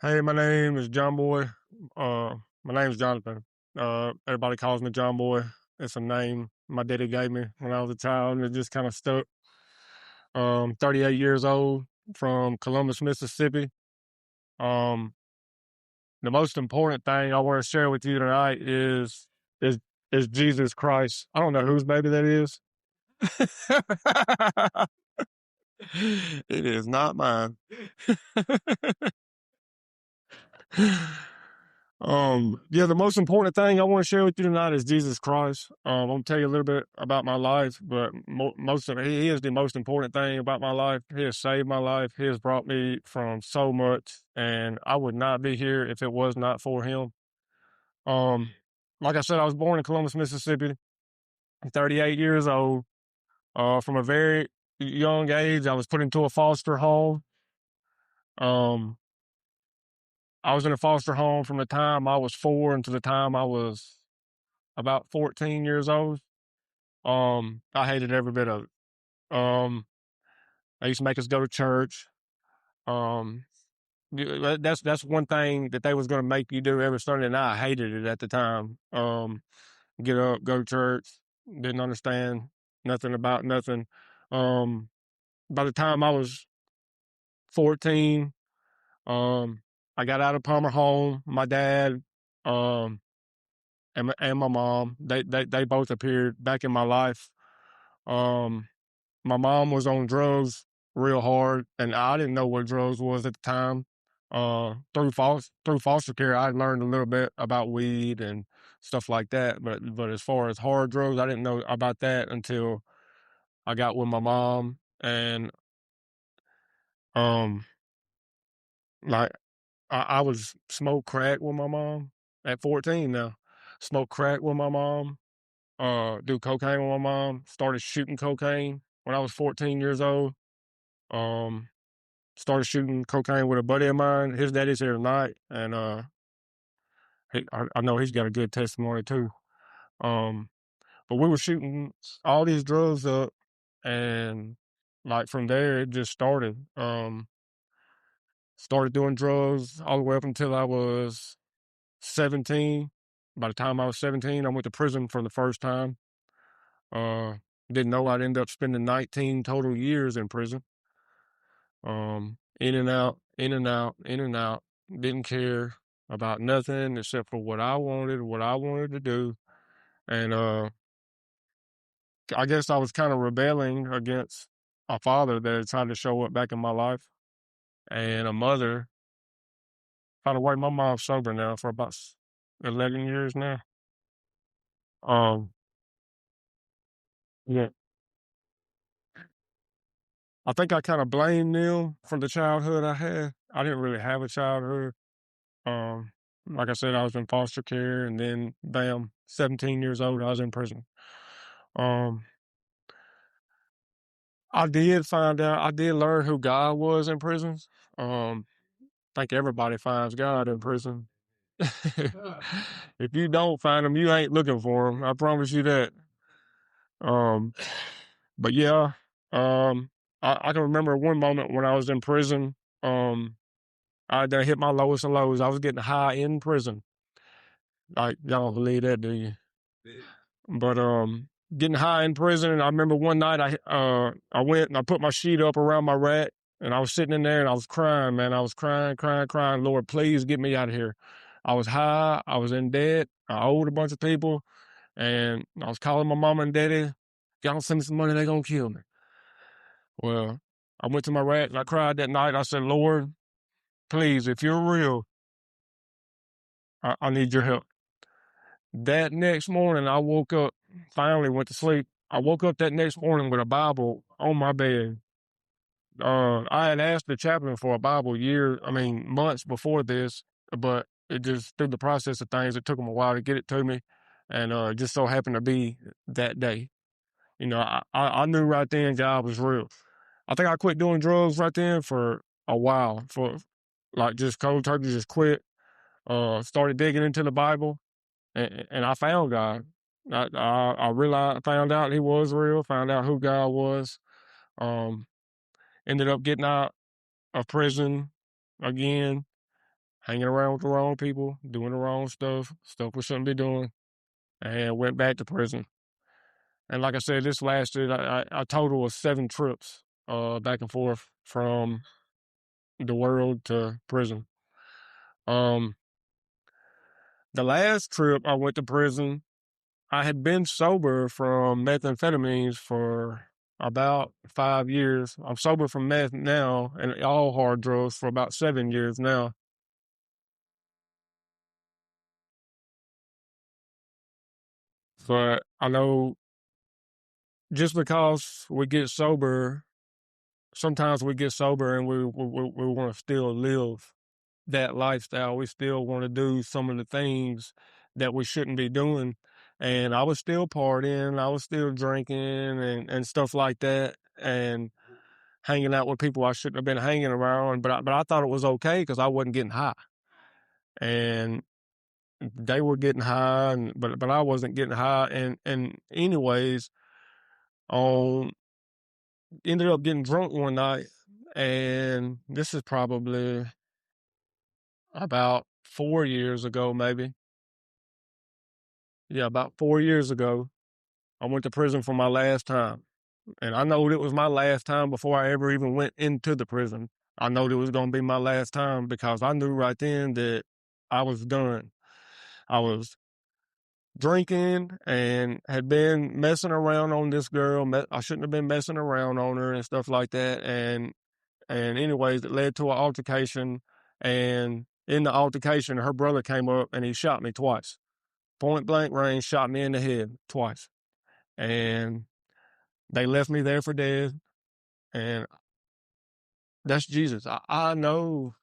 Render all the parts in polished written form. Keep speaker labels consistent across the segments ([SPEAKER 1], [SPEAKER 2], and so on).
[SPEAKER 1] Hey, my name is JonBoy. My name's Jonathan. Everybody calls me JonBoy. It's a name my daddy gave me when I was a child, and it just kind of stuck. 38 years old, from Columbus, Mississippi. Um, the most important thing I want to share with you tonight is is Jesus Christ. I don't know whose baby that is. It is not mine. Yeah, the most important thing I want to share with you tonight is Jesus Christ. I'm gonna tell you a little bit about my life, but most of he is the most important thing about my life. He has saved my life. He has brought me from so much, and I would not be here if it was not for him. Um, like I said, I was born in Columbus, Mississippi. I'm 38 years old. From a very young age, I was put into a foster home. Um, I was in a foster home from the time I was 4 until the time I was about 14 years old. I hated every bit of it. They used to make us go to church. Um, that's one thing that they was gonna make you do every Sunday, and I hated it at the time. Get up, go to church. Didn't understand nothing about nothing. Um, by the time I was 14, um, I got out of Palmer home. My dad, um, and my mom, they both appeared back in my life. Um, my mom was on drugs real hard, and I didn't know what drugs was at the time. Through foster care, I learned a little bit about weed and stuff like that. But as far as hard drugs, I didn't know about that until I got with my mom, and um, like I was smoke crack with my mom at 14. Now, smoke crack with my mom. Do cocaine with my mom. Started shooting cocaine when I was 14 years old. Um, Started shooting cocaine with a buddy of mine. His daddy's here tonight, and I know he's got a good testimony too. Um, but we were shooting all these drugs up, and like from there it just started. Started doing drugs all the way up until I was 17. By the time I was 17, I went to prison for the first time. Uh, didn't know I'd end up spending 19 total years in prison. In and out, in and out, in and out. Didn't care about nothing except for what I wanted to do. And I guess I was kind of rebelling against a father that had tried to show up back in my life, and a mother. By the way, my mom's sober now for about 11 years now. Um, yeah, I think I kind of blame them for the childhood I had. I didn't really have a childhood. Um, like I said, I was in foster care, and then bam, 17 years old, I was in prison. Um, I did learn who God was in prisons. I think everybody finds God in prison. If you don't find him, you ain't looking for him. I promise you that. Um, but yeah, um, I can remember one moment when I was in prison. Um, I done hit my lowest of lows. I was getting high in prison. Like, y'all don't believe that, do you? But getting high in prison. And I remember one night I went and I put my sheet up around my rack, and I was sitting in there and I was crying, man. I was crying, crying, crying. Lord, please get me out of here. I was high. I was in debt. I owed a bunch of people, and I was calling my mama and daddy. Y'all don't send me some money, they gonna kill me. Well, I went to my rack and I cried that night. I said, Lord, please, if you're real, I need your help. That next morning, I woke up, finally went to sleep. I woke up that next morning with a Bible on my bed. I had asked the chaplain for a Bible months before this, but it just, through the process of things, it took him a while to get it to me. And it just so happened to be that day. You know, I knew right then God was real. I think I quit doing drugs right then for a while, for like just cold turkey, just quit. Started digging into the Bible, and I found God. I realized, found out He was real, found out who God was. Um, Ended up getting out of prison again, hanging around with the wrong people, doing the wrong stuff we shouldn't be doing, and went back to prison. And like I said, this lasted a total of 7 trips, back and forth from the world to prison. Um, the last trip I went to prison, I had been sober from methamphetamines for about 5 years. I'm sober from meth now and all hard drugs for about 7 years now. But I know just because we get sober, sometimes we get sober and we want to still live that lifestyle. We still want to do some of the things that we shouldn't be doing. And I was still partying, I was still drinking and stuff like that, and hanging out with people I shouldn't have been hanging around. But I thought it was okay because I wasn't getting high, and they were getting high, but I wasn't getting high. And anyways, on ended up getting drunk one night, and this is probably about 4 years ago, maybe. Yeah, about 4 years ago, I went to prison for my last time. And I know it was my last time before I ever even went into the prison. I know it was going to be my last time because I knew right then that I was done. I was drinking and had been messing around on this girl. I shouldn't have been messing around on her and stuff like that. And anyways, it led to an altercation. And in the altercation, her brother came up and he shot me twice. Point blank range, shot me in the head twice. And they left me there for dead. And that's Jesus. I know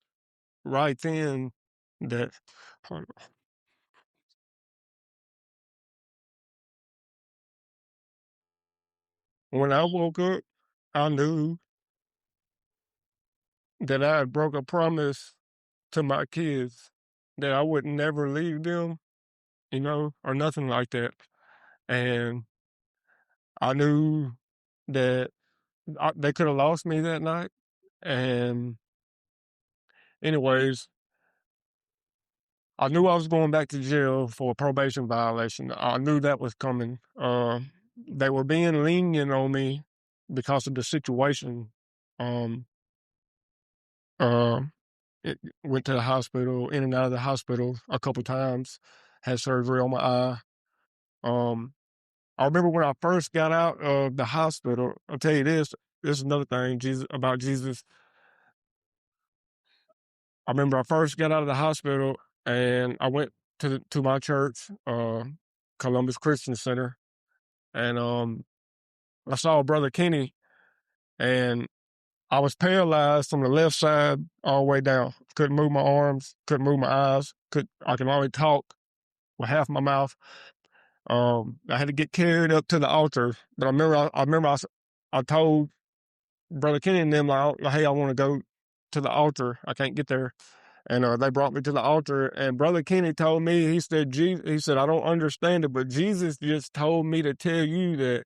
[SPEAKER 1] right then that when I woke up, I knew that I had broke a promise to my kids that I would never leave them, or nothing like that. And I knew that they could have lost me that night. And anyways, I knew I was going back to jail for a probation violation. I knew that was coming. They were being lenient on me because of the situation. Um, uh, it, went to the hospital, in and out of the hospital a couple times, had surgery on my eye. Um, I remember when I first got out of the hospital, I'll tell you this, this is another thing about Jesus. I remember I first got out of the hospital and I went to my church, Columbus Christian Center, and I saw Brother Kenny, and I was paralyzed from the left side all the way down. Couldn't move my arms, couldn't move my eyes. I can only talk with half my mouth. I had to get carried up to the altar, but I told Brother Kenny and them, like, hey, I want to go to the altar. I can't get there. And they brought me to the altar, and Brother Kenny told me, he said, I don't understand it, but Jesus just told me to tell you that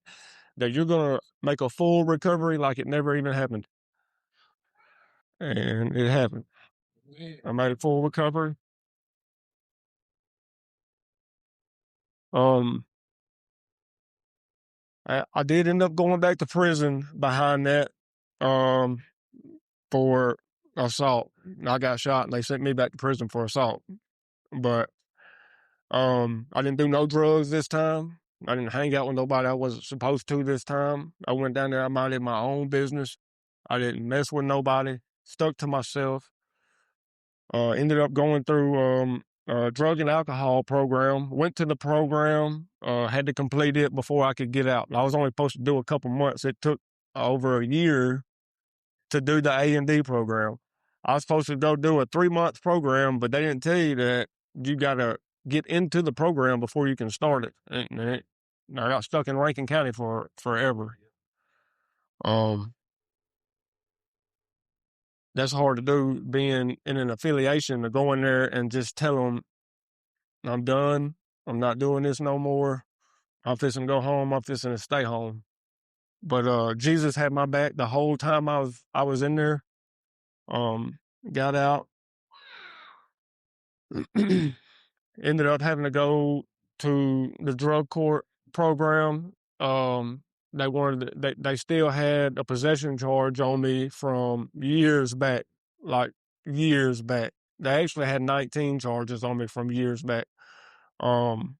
[SPEAKER 1] you're gonna make a full recovery like it never even happened. And it happened. I made a full recovery. Um, I did end up going back to prison behind that, um, for assault. I got shot and they sent me back to prison for assault. But I didn't do no drugs this time. I didn't hang out with nobody I wasn't supposed to this time. I went down there, I minded my own business. I didn't mess with nobody, stuck to myself. Ended up going through a drug and alcohol program, went to the program, had to complete it before I could get out. I was only supposed to do a couple months. It took over a year to do the A&D program. I was supposed to go do a 3-month program, but they didn't tell you that you got to get into the program before you can start it. I got stuck in Rankin County for forever. Um, that's hard to do being in an affiliation to go in there and just tell them, I'm done. I'm not doing this no more. I'm fixing to go home. I'm fixing to stay home. But Jesus had my back the whole time I was in there. Um, got out. Ended up having to go to the drug court program. They still had a possession charge on me from years back, like years back. They actually had 19 charges on me from years back. Um,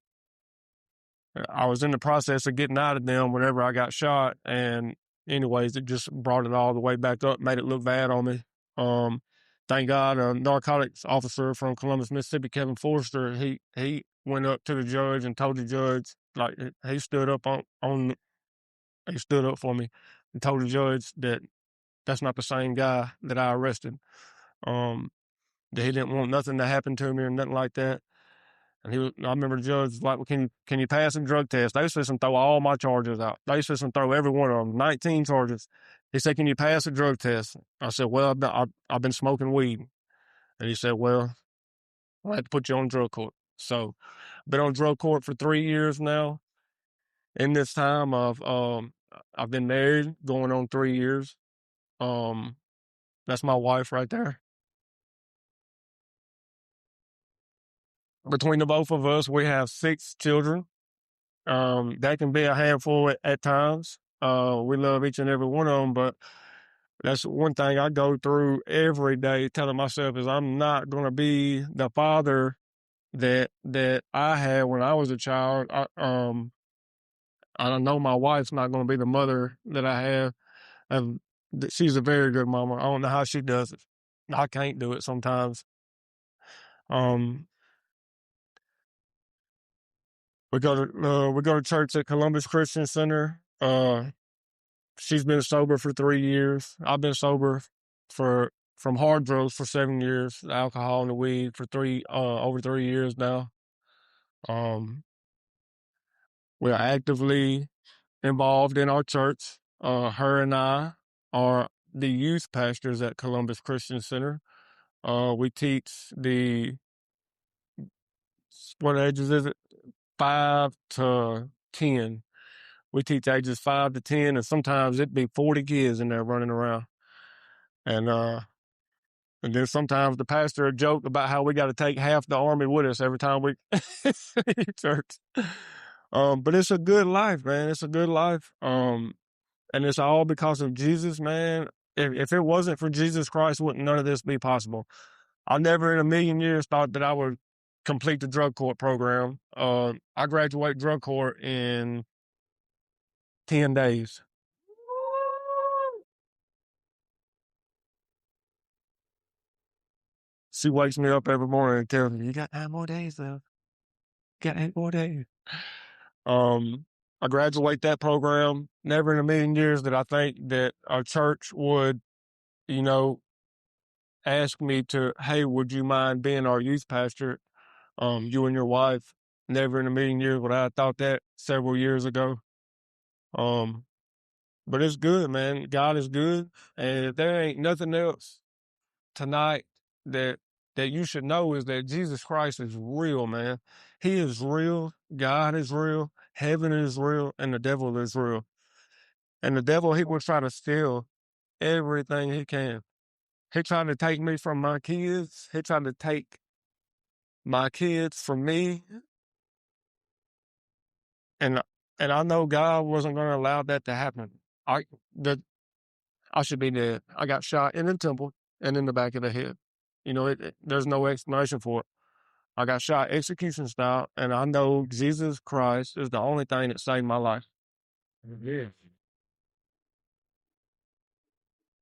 [SPEAKER 1] I was in the process of getting out of them whenever I got shot, and anyways, it just brought it all the way back up, made it look bad on me. Um, Thank God, a narcotics officer from Columbus, Mississippi, Kevin Forrester, he went up to the judge and told the judge, like he stood up he stood up for me and told the judge that that's not the same guy that I arrested. Um, that he didn't want nothing to happen to me or nothing like that. And I remember the judge was like, well, can you pass a drug test? They said, throw all my charges out. They said, throw every one of them, 19 charges. He said, can you pass a drug test? I said, well, I've been smoking weed. And he said, well, I had to put you on drug court. So been on drug court for 3 years now. In this time I've been married going on 3 years. Um, that's my wife right there. Between the both of us, we have 6 children. That can be a handful at times. We love each and every one of them, but that's one thing I go through every day telling myself is I'm not going to be the father that I had when I was a child. I know my wife's not going to be the mother that I have. And she's a very good mama. I don't know how she does it. I can't do it sometimes. Um, we go to church at Columbus Christian Center. She's been sober for 3 years. I've been sober from hard drugs for 7 years, the alcohol and the weed for over 3 years now. We're actively involved in our church. Her and I are the youth pastors at Columbus Christian Center. We teach what ages is it? 5 to 10. We teach ages 5 to 10, and sometimes it'd be 40 kids in there running around. And then sometimes the pastor would joke about how we got to take half the army with us every time we church. But it's a good life, man. It's a good life. And it's all because of Jesus, man. If it wasn't for Jesus Christ, wouldn't none of this be possible. I never in a million years thought that I would complete the drug court program. I graduate drug court in 10 days. She wakes me up every morning and tells me, you got 9 more days left. You got 8 more days. I graduate that program. Never in a million years did I think that our church would, you know, ask me to, hey, would you mind being our youth pastor? You and your wife. Never in a million years would I have thought that several years ago. But it's good, man. God is good. And if there ain't nothing else tonight that you should know is that Jesus Christ is real, man. He is real. God is real. Heaven is real. And the devil is real. And the devil, he will try to steal everything he can. He tried to take me from my kids. He tried to take my kids from me. And I know God wasn't going to allow that to happen. I should be dead. I got shot in the temple and in the back of the head. You know, there's no explanation for it. I got shot execution style, and I know Jesus Christ is the only thing that saved my life. Yeah.